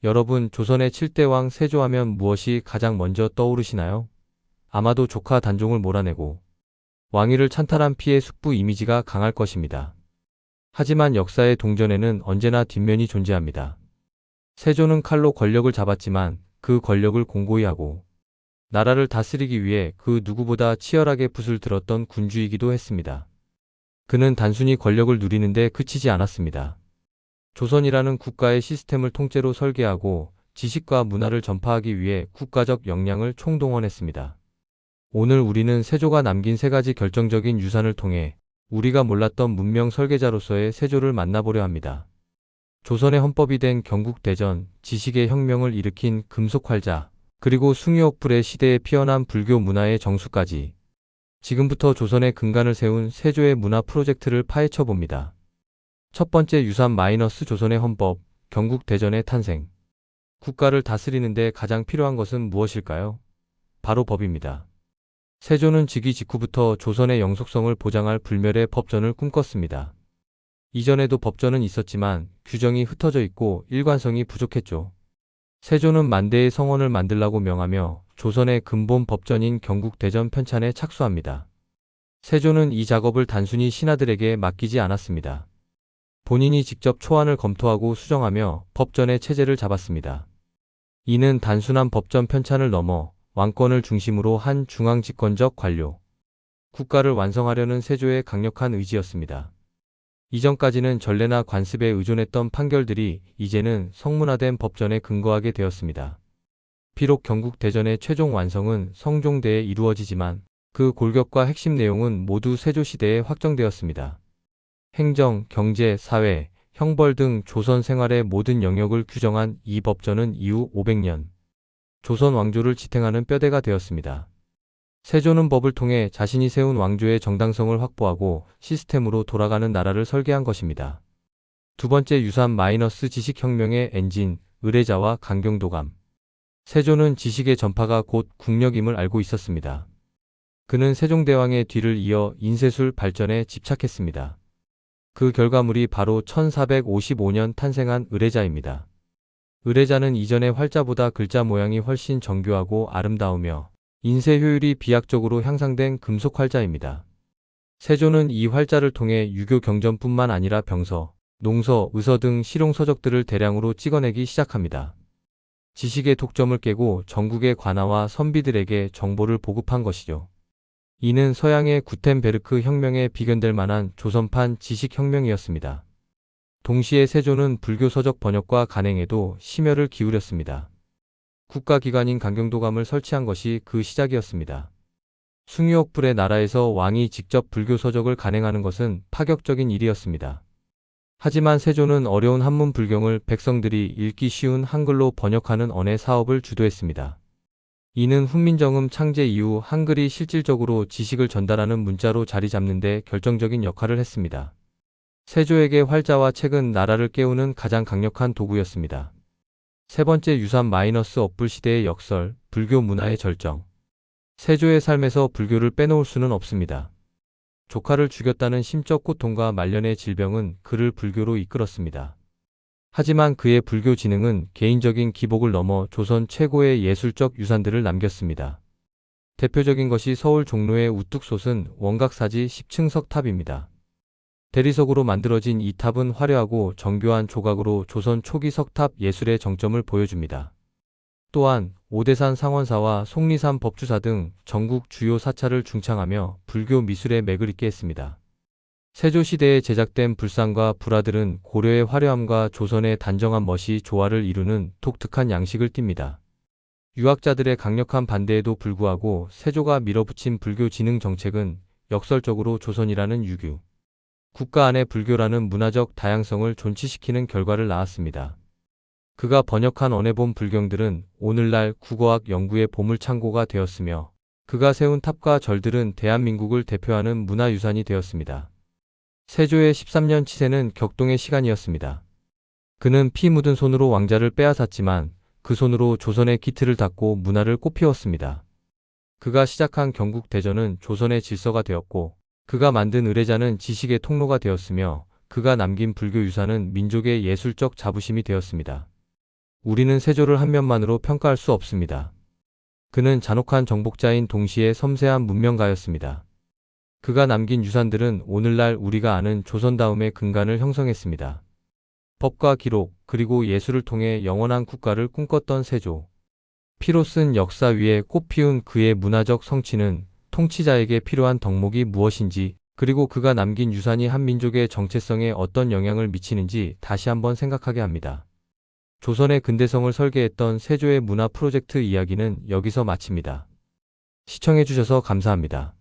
여러분, 조선의 7대 왕 세조하면 무엇이 가장 먼저 떠오르시나요? 아마도 조카 단종을 몰아내고 왕위를 찬탈한 피의 숙부 이미지가 강할 것입니다. 하지만 역사의 동전에는 언제나 뒷면이 존재합니다. 세조는 칼로 권력을 잡았지만 그 권력을 공고히 하고 나라를 다스리기 위해 그 누구보다 치열하게 붓을 들었던 군주이기도 했습니다. 그는 단순히 권력을 누리는데 그치지 않았습니다. 조선이라는 국가의 시스템을 통째로 설계하고 지식과 문화를 전파하기 위해 국가적 역량을 총동원했습니다. 오늘 우리는 세조가 남긴 세 가지 결정적인 유산을 통해 우리가 몰랐던 문명 설계자로서의 세조를 만나보려 합니다. 조선의 헌법이 된 경국대전, 지식의 혁명을 일으킨 금속활자, 그리고 숭유옥불의 시대에 피어난 불교 문화의 정수까지 지금부터 조선의 근간을 세운 세조의 문화 프로젝트를 파헤쳐 봅니다. 첫 번째 유산 마이너스 조선의 헌법, 경국대전의 탄생. 국가를 다스리는 데 가장 필요한 것은 무엇일까요? 바로 법입니다. 세조는 즉위 직후부터 조선의 영속성을 보장할 불멸의 법전을 꿈꿨습니다. 이전에도 법전은 있었지만 규정이 흩어져 있고 일관성이 부족했죠. 세조는 만대의 성원을 만들라고 명하며 조선의 근본 법전인 경국대전 편찬에 착수합니다. 세조는 이 작업을 단순히 신하들에게 맡기지 않았습니다. 본인이 직접 초안을 검토하고 수정하며 법전의 체제를 잡았습니다. 이는 단순한 법전 편찬을 넘어 왕권을 중심으로 한 중앙집권적 관료, 국가를 완성하려는 세조의 강력한 의지였습니다. 이전까지는 전례나 관습에 의존했던 판결들이 이제는 성문화된 법전에 근거하게 되었습니다. 비록 경국대전의 최종 완성은 성종대에 이루어지지만 그 골격과 핵심 내용은 모두 세조시대에 확정되었습니다. 행정, 경제, 사회, 형벌 등 조선 생활의 모든 영역을 규정한 이 법전은 이후 500년 조선 왕조를 지탱하는 뼈대가 되었습니다. 세조는 법을 통해 자신이 세운 왕조의 정당성을 확보하고 시스템으로 돌아가는 나라를 설계한 것입니다. 두 번째 유산 마이너스 지식혁명의 엔진, 의례자와 강경도감. 세조는 지식의 전파가 곧 국력임을 알고 있었습니다. 그는 세종대왕의 뒤를 이어 인쇄술 발전에 집착했습니다. 그 결과물이 바로 1455년 탄생한 의례자입니다. 의례자는 이전의 활자보다 글자 모양이 훨씬 정교하고 아름다우며 인쇄 효율이 비약적으로 향상된 금속 활자입니다. 세조는 이 활자를 통해 유교 경전뿐만 아니라 병서, 농서, 의서 등 실용서적들을 대량으로 찍어내기 시작합니다. 지식의 독점을 깨고 전국의 관아와 선비들에게 정보를 보급한 것이죠. 이는 서양의 구텐베르크 혁명에 비견될 만한 조선판 지식혁명이었습니다. 동시에 세조는 불교 서적 번역과 간행에도 심혈을 기울였습니다. 국가기관인 강경도감을 설치한 것이 그 시작이었습니다. 숭유옥불의 나라에서 왕이 직접 불교 서적을 간행하는 것은 파격적인 일이었습니다. 하지만 세조는 어려운 한문 불경을 백성들이 읽기 쉬운 한글로 번역하는 언해 사업을 주도했습니다. 이는 훈민정음 창제 이후 한글이 실질적으로 지식을 전달하는 문자로 자리 잡는 데 결정적인 역할을 했습니다. 세조에게 활자와 책은 나라를 깨우는 가장 강력한 도구였습니다. 세 번째 유산 마이너스 업불 시대의 역설, 불교 문화의 절정. 세조의 삶에서 불교를 빼놓을 수는 없습니다. 조카를 죽였다는 심적 고통과 말년의 질병은 그를 불교로 이끌었습니다. 하지만 그의 불교 지능은 개인적인 기복을 넘어 조선 최고의 예술적 유산들을 남겼습니다. 대표적인 것이 서울 종로의 우뚝 솟은 원각사지 10층 석탑입니다. 대리석으로 만들어진 이 탑은 화려하고 정교한 조각으로 조선 초기 석탑 예술의 정점을 보여줍니다. 또한 오대산 상원사와 속리산 법주사 등 전국 주요 사찰을 중창하며 불교 미술의 맥을 잇게 했습니다. 세조시대에 제작된 불상과 불화들은 고려의 화려함과 조선의 단정한 멋이 조화를 이루는 독특한 양식을 띱니다. 유학자들의 강력한 반대에도 불구하고 세조가 밀어붙인 불교 진흥 정책은 역설적으로 조선이라는 유교, 국가 안의 불교라는 문화적 다양성을 존치시키는 결과를 낳았습니다. 그가 번역한 언해본 불경들은 오늘날 국어학 연구의 보물창고가 되었으며 그가 세운 탑과 절들은 대한민국을 대표하는 문화유산이 되었습니다. 세조의 13년 치세는 격동의 시간이었습니다. 그는 피 묻은 손으로 왕자를 빼앗았지만 그 손으로 조선의 기틀을 닦고 문화를 꽃피웠습니다. 그가 시작한 경국대전은 조선의 질서가 되었고 그가 만든 의례자는 지식의 통로가 되었으며 그가 남긴 불교 유산은 민족의 예술적 자부심이 되었습니다. 우리는 세조를 한 면만으로 평가할 수 없습니다. 그는 잔혹한 정복자인 동시에 섬세한 문명가였습니다. 그가 남긴 유산들은 오늘날 우리가 아는 조선다움의 근간을 형성했습니다. 법과 기록, 그리고 예술을 통해 영원한 국가를 꿈꿨던 세조. 피로 쓴 역사 위에 꽃피운 그의 문화적 성취는 통치자에게 필요한 덕목이 무엇인지, 그리고 그가 남긴 유산이 한 민족의 정체성에 어떤 영향을 미치는지 다시 한번 생각하게 합니다. 조선의 근대성을 설계했던 세조의 문화 프로젝트 이야기는 여기서 마칩니다. 시청해주셔서 감사합니다.